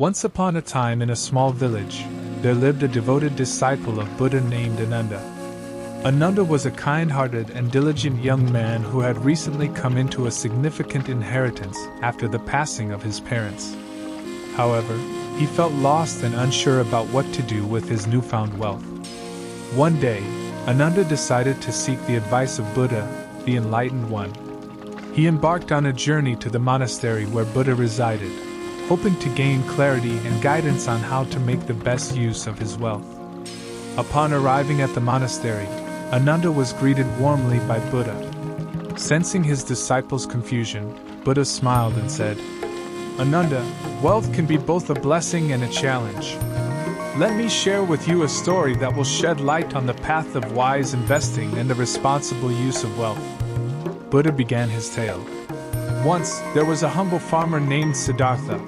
Once upon a time in a small village, there lived a devoted disciple of Buddha named Ananda. Ananda was a kind-hearted and diligent young man who had recently come into a significant inheritance after the passing of his parents. However, he felt lost and unsure about what to do with his newfound wealth. One day, Ananda decided to seek the advice of Buddha, the Enlightened One. He embarked on a journey to the monastery where Buddha resided, hoping to gain clarity and guidance on how to make the best use of his wealth. Upon arriving at the monastery, Ananda was greeted warmly by Buddha. Sensing his disciple's confusion, Buddha smiled and said, "Ananda, wealth can be both a blessing and a challenge. Let me share with you a story that will shed light on the path of wise investing and the responsible use of wealth." Buddha began his tale. Once, there was a humble farmer named Siddhartha.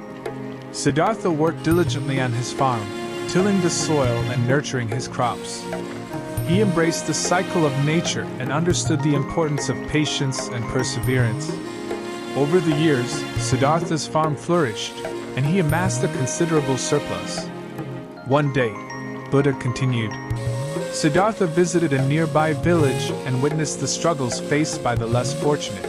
Siddhartha worked diligently on his farm, tilling the soil and nurturing his crops. He embraced the cycle of nature and understood the importance of patience and perseverance. Over the years, Siddhartha's farm flourished, and he amassed a considerable surplus. One day, Buddha continued, Siddhartha visited a nearby village and witnessed the struggles faced by the less fortunate.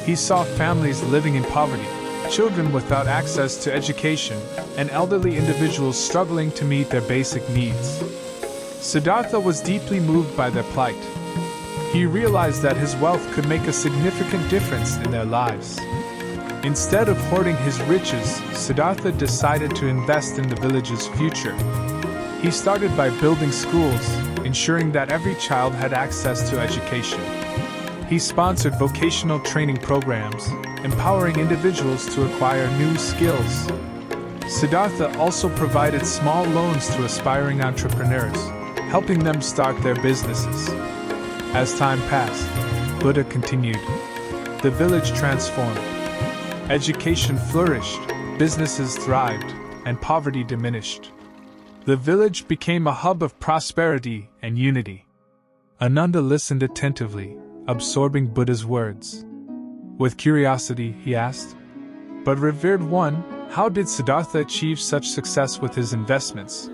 He saw families living in poverty, children without access to education, and elderly individuals struggling to meet their basic needs. Siddhartha was deeply moved by their plight. He realized that his wealth could make a significant difference in their lives. Instead of hoarding his riches, Siddhartha decided to invest in the village's future. He started by building schools, ensuring that every child had access to education. He sponsored vocational training programs, empowering individuals to acquire new skills. Siddhartha also provided small loans to aspiring entrepreneurs, helping them start their businesses. As time passed, Buddha continued. The village transformed. Education flourished, businesses thrived, and poverty diminished. The village became a hub of prosperity and unity. Ananda listened attentively, absorbing Buddha's words. With curiosity, he asked, "But revered one, how did Siddhartha achieve such success with his investments?"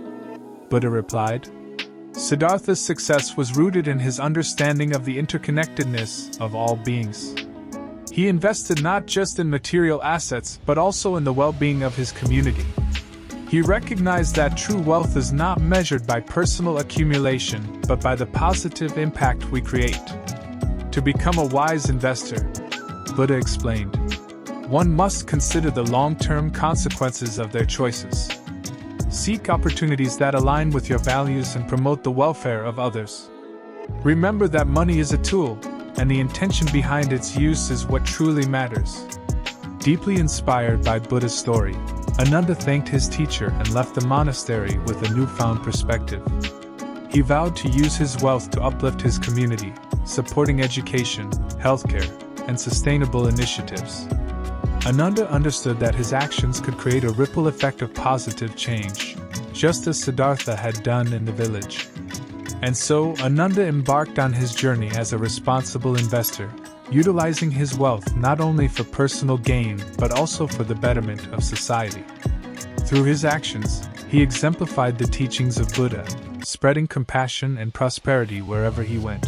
Buddha replied, Siddhartha's success was rooted in his understanding of the interconnectedness of all beings. He invested not just in material assets but also in the well-being of his community. He recognized that true wealth is not measured by personal accumulation but by the positive impact we create. To become a wise investor, Buddha explained, one must consider the long-term consequences of their choices. Seek opportunities that align with your values and promote the welfare of others. Remember that money is a tool, and the intention behind its use is what truly matters. Deeply inspired by Buddha's story, Ananda thanked his teacher and left the monastery with a newfound perspective. He vowed to use his wealth to uplift his community, supporting education, healthcare, and sustainable initiatives. Ananda understood that his actions could create a ripple effect of positive change, just as Siddhartha had done in the village. And so, Ananda embarked on his journey as a responsible investor, utilizing his wealth not only for personal gain but also for the betterment of society. Through his actions, he exemplified the teachings of Buddha, spreading compassion and prosperity wherever he went.